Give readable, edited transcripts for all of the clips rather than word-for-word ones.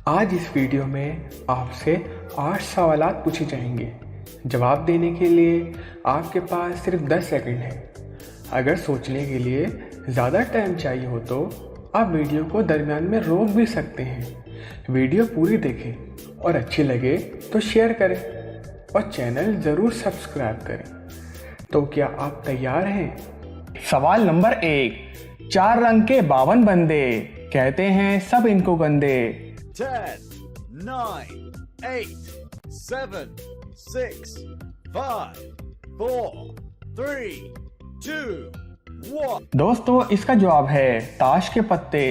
आज इस वीडियो में आपसे 8 सवालात पूछे जाएंगे। जवाब देने के लिए आपके पास सिर्फ 10 सेकंड है। अगर सोचने के लिए ज़्यादा टाइम चाहिए हो तो आप वीडियो को दरमियान में रोक भी सकते हैं। वीडियो पूरी देखें और अच्छी लगे तो शेयर करें और चैनल ज़रूर सब्सक्राइब करें। तो क्या आप तैयार हैं? सवाल नंबर 1। 4 रंग के 52 बंदे, कहते हैं सब इनको गंदे। 10, 9, 8, 7, 6, 5, 4, 3, 2, 1। दोस्तों इसका जवाब है ताश के पत्ते।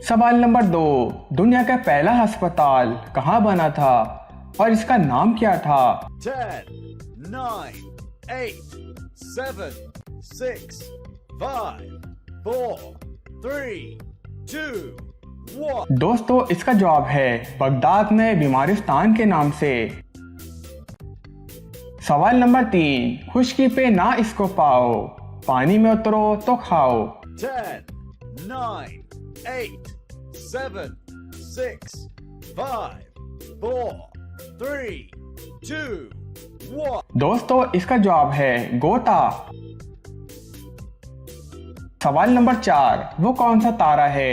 सवाल नंबर 2। दुनिया का पहला अस्पताल कहाँ बना था और इसका नाम क्या था? 10, 9, 8, 7, 6, 5, 4, 3, 2, 1। दोस्तों इसका जवाब है बगदाद में बीमारिस्तान के नाम से। सवाल नंबर 3। खुशकी पे ना इसको पाओ, पानी में उतरो तो खाओ। 10, 9, 8, 7, 6, 5, 4, 3, 2, 1। दोस्तों इसका जवाब है गोता। सवाल नंबर 4। वो कौन सा तारा है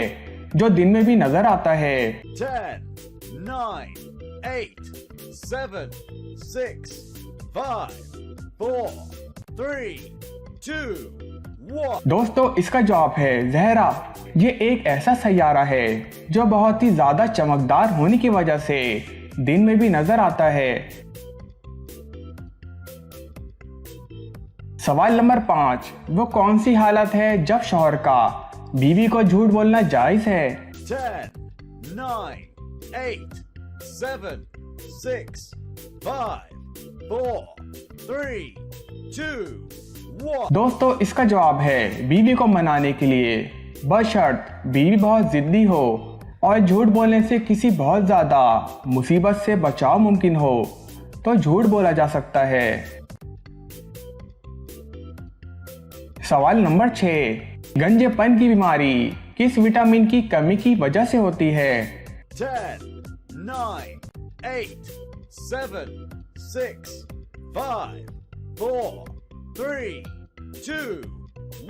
जो दिन में भी नजर आता है? 10, 9, 8, 7, 6, 5, 4, 3, 2, 1। दोस्तों इसका जवाब है ज़हरा। ये एक ऐसा सैयारा है जो बहुत ही ज्यादा चमकदार होने की वजह से दिन में भी नजर आता है। सवाल नंबर 5। वो कौन सी हालत है जब शौहर का बीवी को झूठ बोलना जायज है? 10, 9, 8, 7, 6, 5, 4, 3, 2, 1। दोस्तों इसका जवाब है बीवी को मनाने के लिए, बशर्त बीवी बहुत जिद्दी हो और झूठ बोलने से किसी बहुत ज्यादा मुसीबत से बचाव मुमकिन हो तो झूठ बोला जा सकता है। सवाल नंबर 6। गंजेपन की बीमारी किस विटामिन की कमी की वजह से होती है? 10, 9, 8, 7, 6, 5, 4, 3, 2,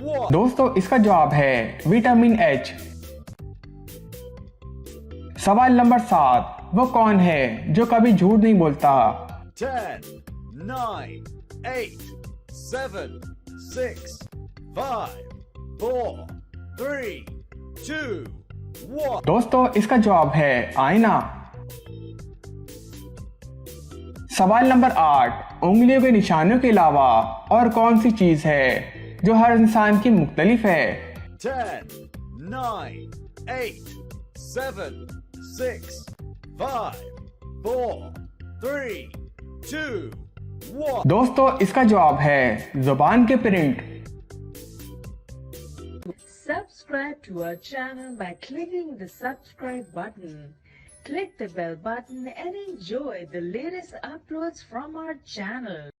1। दोस्तों इसका जवाब है विटामिन एच। सवाल नंबर 7। वो कौन है जो कभी झूठ नहीं बोलता? 10, 9, 8, 7, 6, 5, 4, 3, 2, 1। दोस्तों इसका जवाब है आईना। सवाल नंबर 8। उंगलियों के निशानों के अलावा और कौन सी चीज है जो हर इंसान की मुख्तलिफ है? 10, 9, 8, 7, 6, 5, 4, 3, 2, 1। दोस्तों इसका जवाब है जुबान के print. Subscribe to our channel by clicking the subscribe button. Click the bell button and enjoy the latest uploads from our channel.